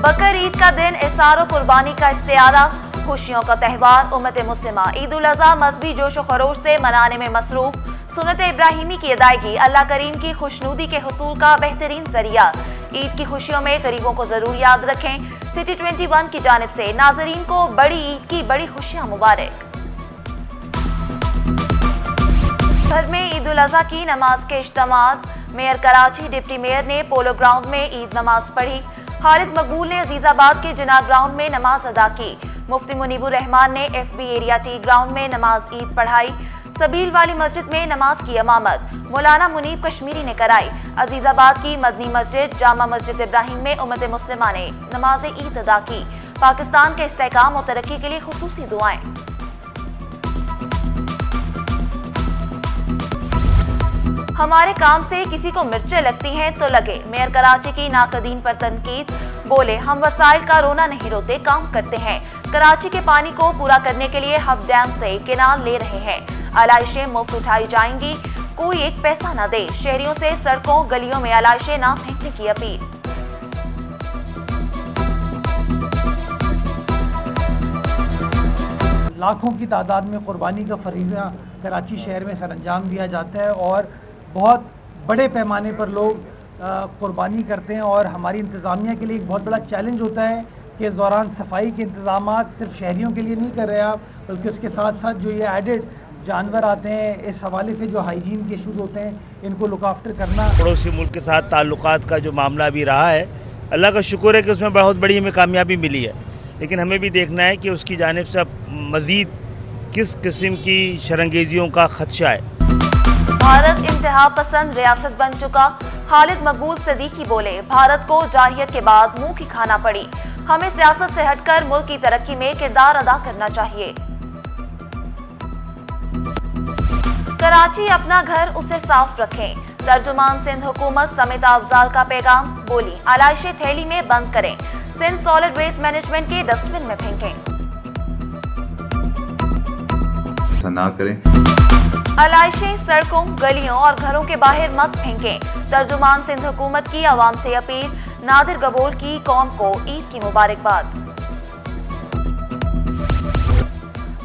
बकर ईद का दिन इसार कुर्बानी का इस्तियारा, खुशियों का त्यौहार उम्मत मुस्लिमा ईद उल अज़हा मजहबी जोश व खरोश से मनाने में मसरूफ। सुन्नत इब्राहिमी की अदायगी अल्लाह करीम की खुशनुदी के हुसूल का बेहतरीन जरिया। ईद की खुशियों में गरीबों को जरूर याद रखें। सिटी 21 की जानिब से नाजरीन को बड़ी ईद की बड़ी खुशियां मुबारक। घर में ईद उल अज़हा की नमाज के इज्तिमात, मेयर कराची डिप्टी मेयर ने पोलो ग्राउंड में ईद नमाज पढ़ी। खालिद मकबूल ने अजीजाबाद के जिना ग्राउंड में नमाज अदा की। मुफ्ती मुनीबुर रहमान ने FB एरिया टी ग्राउंड में नमाज ईद पढ़ाई। सबील वाली मस्जिद में नमाज की इमामत मौलाना मुनीब कश्मीरी ने कराई। अजीजाबाद की मदनी मस्जिद जामा मस्जिद इब्राहिम में उम्मत मुस्लिमा ने नमाज ईद अदा की। पाकिस्तान के इस्तेहकाम और तरक्की के लिए खुसूसी दुआएं। हमारे काम से किसी को मिर्चें लगती हैं तो लगे, मेयर कराची की नाकदीन पर तनकीद। बोले, हम वसाइल का रोना नहीं रोते, काम करते हैं। कराची के पानी को पूरा करने के लिए हब डैम से केनाल ले रहे हैं। आलाइशें मुफ्त उठाई जाएंगी, कोई एक पैसा न दे। शहरियों से सड़कों गलियों में आलाइशें ना फेंकने की अपील। लाखों की तादाद में कुर्बानी का फरीज़ा कराची शहर में सरअंजाम दिया जाता है और बहुत बड़े पैमाने पर लोग कुर्बानी करते हैं। और हमारी इंतज़ामिया के लिए एक बहुत बड़ा चैलेंज होता है कि इस दौरान सफाई के इंतज़ाम सिर्फ शहरियों के लिए नहीं कर रहे आप, बल्कि उसके साथ साथ जो ये एडेड जानवर आते हैं, इस हवाले से जो हाइजीन के इशूज़ होते हैं, इनको लुक आफ्टर करना। पड़ोसी मुल्क के साथ ताल्लुकात का जो मामला भी रहा है, अल्लाह का शुक्र है कि उसमें बहुत बड़ी हमें कामयाबी मिली है, लेकिन हमें भी देखना है कि उसकी जानिब से अब मज़ीद किस किस्म की शरंगेजियों का खदशा है। भारत इंतहा पसंद रियासत बन चुका। खालिद मकबूल सदीकी बोले, भारत को जारहियत के बाद मुंह की खाना पड़ी। हमें सियासत से हटकर मुल्क की तरक्की में किरदार अदा करना चाहिए। कराची अपना घर उसे साफ रखें, तर्जुमान सिंध हुकूमत समेत अफजाल का पैगाम। बोली, आलाइशें थैली में बंद करें, सिंध सॉलिड वेस्ट मैनेजमेंट के डस्टबिन में फेंकें। ना करें, आलाइशें सड़कों गलियों और घरों के बाहर मत फेंकें। तर्जुमान सिंध हुकूमत की आवाम से अपील। नादिर गबोल की कौम को ईद की मुबारकबाद।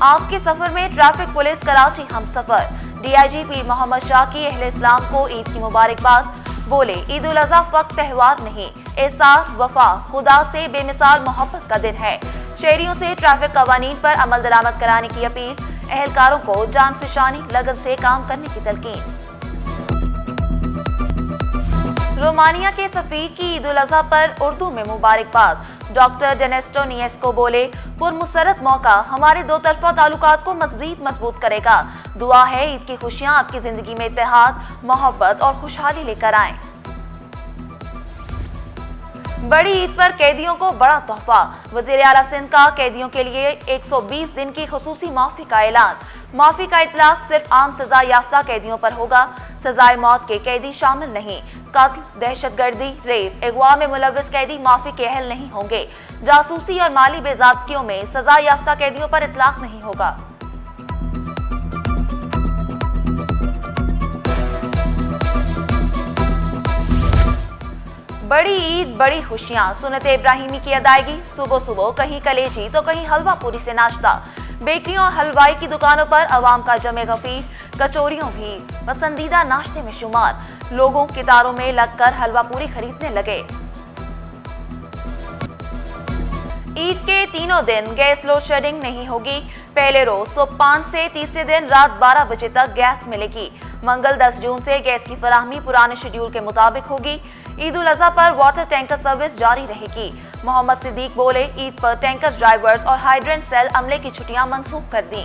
आपके सफर में ट्रैफिक पुलिस कराची हम सफर। DIG पीर मोहम्मद शाह की अहले इस्लाम को ईद की मुबारकबाद। बोले, ईद उल अज़हा फक्त त्यौहार नहीं, एहसास वफा खुदा से बेमिसाल मोहब्बत का दिन है। शहरियों से ट्रैफिक कवानीन पर अमल दरामद कराने की अपील। एहलकारों को जान फिशानी लगन से काम करने की तलकीन। रोमानिया के सफीर की ईद उल अज़हा पर उर्दू में मुबारकबाद। डॉक्टर डेनेस्टो निएस्को बोले, पुरमुसरत मौका हमारे दो तरफा ताल्लुकात को मजबूत करेगा। दुआ है ईद की खुशियां आपकी जिंदगी में इत्तेहाद, मोहब्बत और खुशहाली लेकर आएं। बड़ी ईद पर कैदियों को बड़ा तोहफा। वज़ीर आला सिंध का कैदियों के लिए 120 दिन की खुसूसी माफी का ऐलान। माफी का इतलाक सिर्फ आम सजा याफ्ता कैदियों पर होगा। सजाए मौत के कैदी शामिल नहीं। कत्ल, दहशतगर्दी, रेप, अगवा में मुलव्विस कैदी माफी के अहल नहीं होंगे। जासूसी और माली बेज़ाब्तियों में सजा याफ्ता कैदियों पर इतलाक नहीं होगा। बड़ी ईद बड़ी खुशियां, सुन्नत इब्राहिमी की अदायगी। सुबह सुबह कहीं कलेजी तो कहीं हलवा पूरी से नाश्ता। बेकरियों और हलवाई की दुकानों पर अवाम का जमे गफीर। कचौरियों भी पसंदीदा नाश्ते में शुमार। लोगों कतारों में लगकर हलवा पूरी खरीदने लगे। ईद के तीनों दिन गैस लोड शेडिंग नहीं होगी। पहले रोज सुबह 5 से तीसरे दिन रात 12 बजे तक गैस मिलेगी। मंगल 10 जून से गैस की फराहमी पुराने शेड्यूल के मुताबिक होगी। ईद उल अज़हा पर वाटर टैंकर सर्विस जारी रहेगी। मोहम्मद सिद्दीक बोले, ईद पर टैंकर ड्राइवर्स और हाइड्रेंट सेल अमले की छुट्टियां मंसूख कर दी।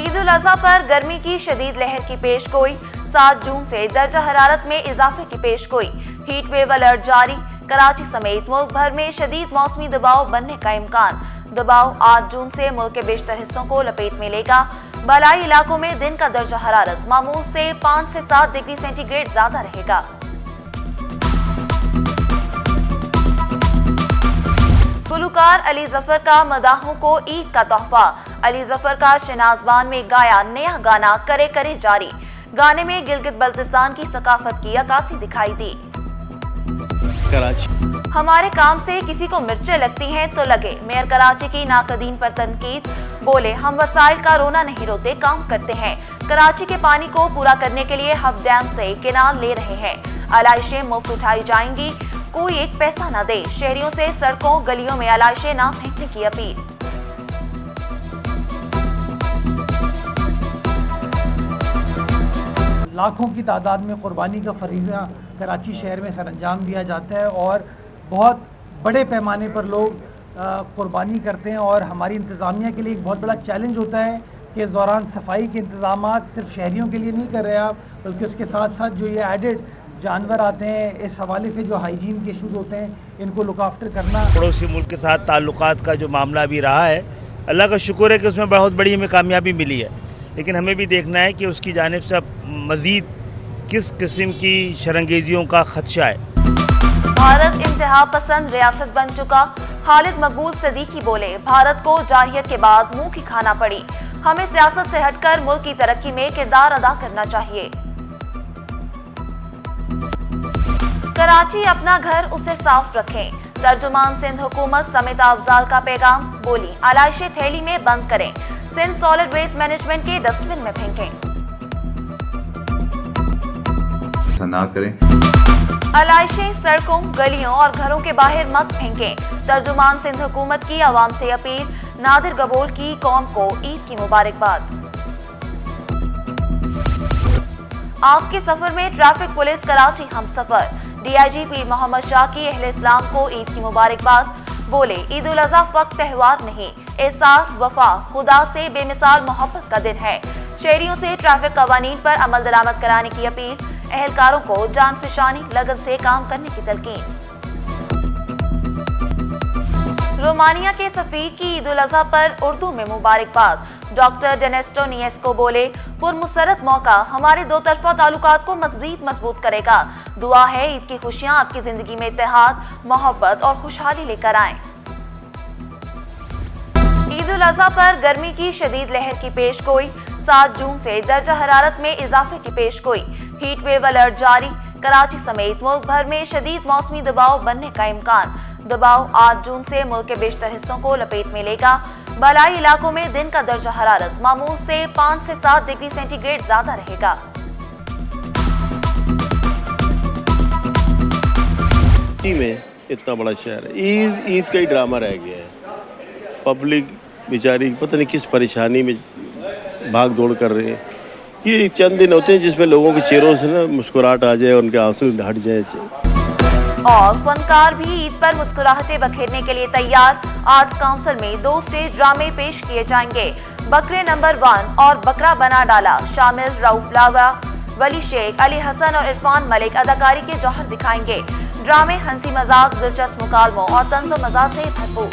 ईद उल अज़हा पर गर्मी की शदीद लहर की पेशगोई। 7 जून से दर्जा हरारत में इजाफे की पेशगोई। हीट वेव अलर्ट जारी। कराची समेत मुल्क भर में शदीद मौसमी दबाव बनने का इम्कान। दबाव 8 जून से मुल्क के बेशतर हिस्सों को लपेट में लेगा। बलाई इलाकों में दिन का दर्जा हरारत मामूल से 5 से 7 डिग्री सेंटीग्रेड ज्यादा रहेगा। गुलकार अली जफर का मदाहों को ईद का तोहफा। अली जफर का शहनाजबान में गाया नया गाना करे करे जारी। गाने में गिलगित बल्तिस्तान की सकाफत की अक्कासी दिखाई दी। कराची हमारे काम से किसी को मिर्चें लगती हैं तो लगे, मेयर कराची की नाकदीन पर तनकीद। बोले, हम वसाइल का रोना नहीं रोते, काम करते हैं। कराची के पानी को पूरा करने के लिए हब डैम से केनाल ले रहे हैं। आलाइशें मुफ्त उठाई जाएंगी, कोई एक पैसा न दे। शहरियों से सड़कों गलियों में आलाइशें न फेंकने की अपील। लाखों की तादाद में कुर्बानी का फरीज़ा कराची शहर में सरअंजाम दिया जाता है और बहुत बड़े पैमाने पर लोग कुर्बानी करते हैं। और हमारी इंतज़ामिया के लिए एक बहुत बड़ा चैलेंज होता है कि इस दौरान सफाई के इंतज़ाम सिर्फ शहरियों के लिए नहीं कर रहे आप, बल्कि उसके साथ साथ जो ये एडेड जानवर आते हैं, इस हवाले से जो हाइजीन के इशूज़ होते हैं, इनको लुक आफ्टर करना। पड़ोसी मुल्क के साथ ताल्लुकात का जो मामला भी रहा है, अल्लाह का शुक्र है कि उसमें बहुत बड़ी हमें कामयाबी मिली है। लेकिन हमें भी देखना है कि उसकी जानिब से अब मज़ीद किस किस्म की शरंगेजियों का खदशा है। भारत इंतहा पसंद रियासत बन चुका। खालिद मकबूल सदीकी बोले, भारत को जारहियत के बाद मुंह की खाना पड़ी। हमें सियासत से हटकर मुल्क की तरक्की में किरदार अदा करना चाहिए। कराची अपना घर उसे साफ रखें, तर्जुमान सिंध हुकूमत समेत अफजाल का पैगाम। बोली, आलाइशें थैली में बंद करें, सिंध सॉलिड वेस्ट मैनेजमेंट के डस्टबिन में फेंकें। ऐसा ना करें। आलाइशें सड़कों गलियों और घरों के बाहर मत फेंकें, तर्जुमान सिंध हुकूमत की आवाम से अपील। नादिर गबोल की कौम को ईद की मुबारकबाद। आपके सफर में ट्रैफिक पुलिस कराची हम सफर। DIG पीर मोहम्मद शाह की अहले इस्लाम को ईद की मुबारकबाद। बोले, ईद उल अज़हा फक्त त्योहार नहीं, एहसास वफा खुदा से बेमिसाल मोहब्बत का दिन है। शहरियों से ट्रैफिक कवानीन पर अमल दरामद कराने की अपील। एहलकारों को जान फिशानी लगन से काम करने की तलकीन। रोमानिया के सफीर की ईद उल अज़हा पर उर्दू में मुबारकबाद। डॉक्टर डेनेस्टो निएस्को बोले, पुरमुसरत मौका हमारे दो तरफा ताल्लुकात को मजबूत करेगा। दुआ है ईद की खुशियां आपकी जिंदगी में इत्तेहाद, मोहब्बत और खुशहाली लेकर आएं। ईद उल अज़हा पर गर्मी की शदीद लहर की पेशगोई। 7 जून से दर्जा हरारत में इजाफे की पेशगोई। हीट वेव अलर्ट जारी। कराची समेत मुल्क भर में शदीद मौसमी दबाव बनने का इम्कान। दबाव 8 जून से मुल्क के बेशतर हिस्सों को लपेट में लेगा। बलाई इलाकों में दिन का दर्जा हरारत मामूल से 5 से 7 डिग्री सेंटीग्रेड ज्यादा रहेगा। में इतना बड़ा शहर है, ईद का ही ड्रामा रह गया है। पब्लिक बेचारी पता नहीं किस परेशानी में भाग दौड़ कर रहे हैं। ये चंद दिन होते हैं जिसमें लोगों के चेहरों से ना मुस्कुराहट आ जाए, उनके आंसू हट जाए। और फनकार भी ईद पर मुस्कुराहटें बखेरने के लिए तैयार। आर्ट्स काउंसिल में 2 स्टेज ड्रामे पेश किए जाएंगे। बकरे नंबर 1 और बकरा बना डाला शामिल रऊफ लावा, वली शेख, अली हसन और इरफान मलिक अदाकारी के जौहर दिखाएंगे। ड्रामे हंसी मजाक, दिलचस्प मुकालमों और तंज़ो मज़ाक से भरपूर।